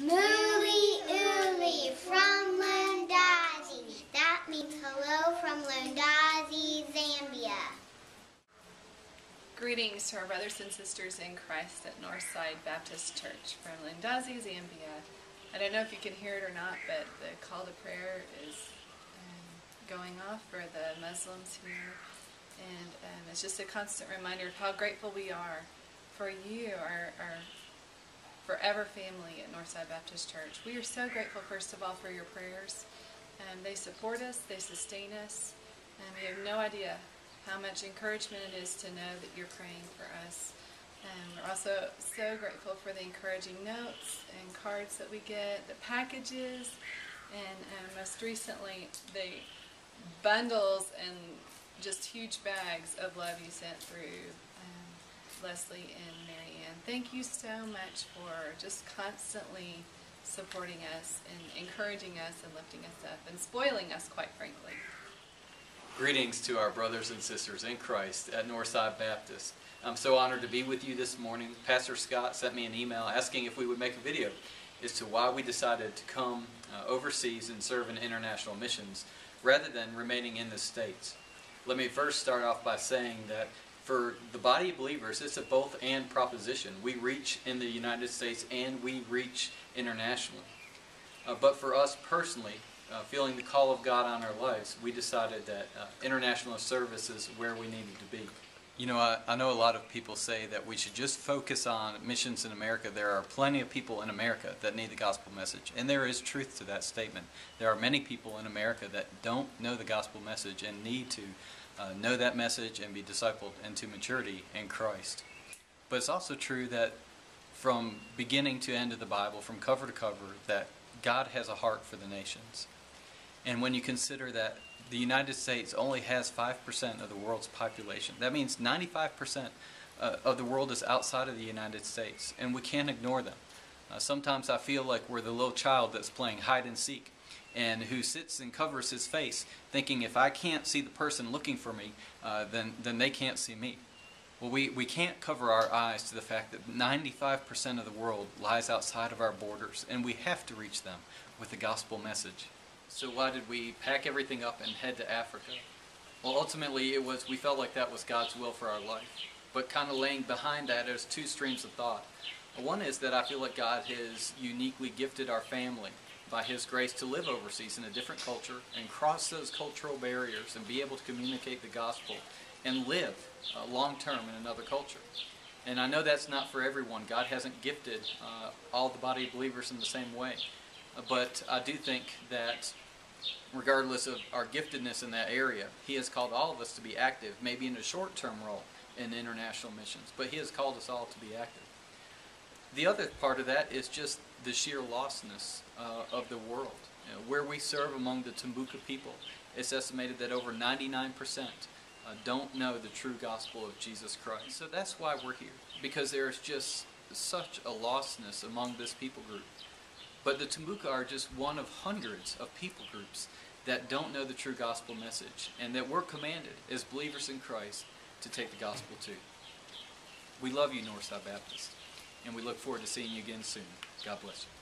Mooly ooly from Lundazi. That means hello from Lundazi, Zambia. Greetings to our brothers and sisters in Christ at Northside Baptist Church from Lundazi, Zambia. I don't know if you can hear it or not, but the call to prayer is going off for the Muslims here. And it's just a constant reminder of how grateful we are for you, our forever family at Northside Baptist Church. We are so grateful, first of all, for your prayers. They support us, they sustain us, and we have no idea how much encouragement it is to know that you're praying for us. And we're also so grateful for the encouraging notes and cards that we get, the packages, and most recently the bundles and just huge bags of love you sent through Leslie and Mary Ann. Thank you so much for just constantly supporting us and encouraging us and lifting us up and spoiling us, quite frankly. Greetings to our brothers and sisters in Christ at Northside Baptist. I'm so honored to be with you this morning. Pastor Scott sent me an email asking if we would make a video as to why we decided to come overseas and serve in international missions rather than remaining in the States. Let me first start off by saying that for the body of believers, it's a both-and proposition. We reach in the United States and we reach internationally. But for us personally, feeling the call of God on our lives, we decided that international service is where we needed to be. You know, I know a lot of people say that we should just focus on missions in America. There are plenty of people in America that need the gospel message, and there is truth to that statement. There are many people in America that don't know the gospel message and need to know that message and be discipled into maturity in Christ. But it's also true that from beginning to end of the Bible, from cover to cover, that God has a heart for the nations. And when you consider that the United States only has 5% of the world's population, that means 95% of the world is outside of the United States, and we can't ignore them. Sometimes I feel like we're the little child that's playing hide and seek, and who sits and covers his face, thinking if I can't see the person looking for me, then they can't see me. Well, we can't cover our eyes to the fact that 95% of the world lies outside of our borders, and we have to reach them with the gospel message. So why did we pack everything up and head to Africa? Well, ultimately we felt like that was God's will for our life. But kind of laying behind that, there's two streams of thought. One is that I feel like God has uniquely gifted our family by His grace to live overseas in a different culture and cross those cultural barriers and be able to communicate the gospel and live long-term in another culture. And I know that's not for everyone. God hasn't gifted all the body of believers in the same way. But I do think that regardless of our giftedness in that area, He has called all of us to be active, maybe in a short-term role in international missions, but He has called us all to be active. The other part of that is just the sheer lostness of the world. You know, where we serve among the Tumbuka people, it's estimated that over 99% don't know the true gospel of Jesus Christ. So that's why we're here, because there is just such a lostness among this people group. But the Tumbuka are just one of hundreds of people groups that don't know the true gospel message, and that we're commanded as believers in Christ to take the gospel to. We love you, Northside Baptist, and we look forward to seeing you again soon. God bless you.